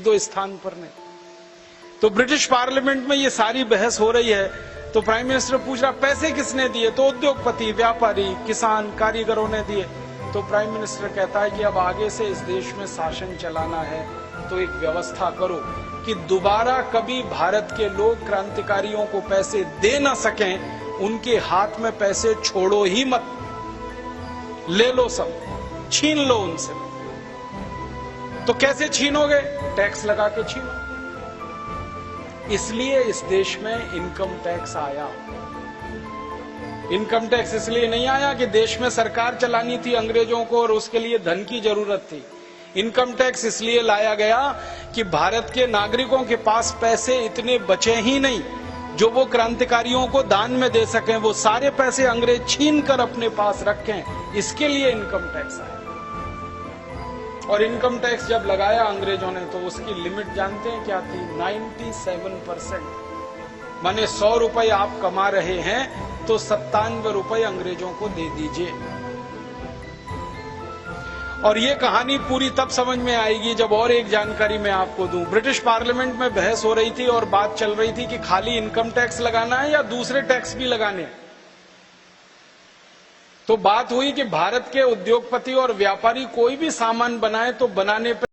दो स्थान पर नहीं। तो ब्रिटिश पार्लियामेंट में ये सारी बहस हो रही है, तो प्राइम मिनिस्टर पूछ रहा पैसे किसने दिए, तो उद्योगपति, व्यापारी, किसान, कारीगरों ने दिए। तो प्राइम मिनिस्टर कहता है कि अब आगे से इस देश में शासन चलाना है तो एक व्यवस्था करो कि दोबारा कभी भारत के लोग क्रांतिकारियों को पैसे दे ना सकें, उनके हाथ में पैसे छोड़ो ही मत, ले लो, सब छीन लो उनसे। तो कैसे छीनोगे? टैक्स लगा के छीनो। इसलिए इस देश में इनकम टैक्स आया। इनकम टैक्स इसलिए नहीं आया कि देश में सरकार चलानी थी अंग्रेजों को और उसके लिए धन की जरूरत थी। इनकम टैक्स इसलिए लाया गया कि भारत के नागरिकों के पास पैसे इतने बचे ही नहीं जो वो क्रांतिकारियों को दान में दे सकें, वो सारे पैसे अंग्रेज छीन कर अपने पास रखें। इसके लिए इनकम टैक्स आया। और इनकम टैक्स जब लगाया अंग्रेजों ने तो उसकी लिमिट जानते हैं क्या थी? 97%। माने 100 रुपए आप कमा रहे हैं तो 97 रुपए अंग्रेजों को दे दीजिए। और ये कहानी पूरी तब समझ में आएगी जब और एक जानकारी मैं आपको दूं। ब्रिटिश पार्लियामेंट में बहस हो रही थी और बात चल रही थी कि खाली इनकम टैक्स लगाना है या दूसरे टैक्स भी लगाने हैं। तो बात हुई कि भारत के उद्योगपति और व्यापारी कोई भी सामान बनाए तो बनाने पर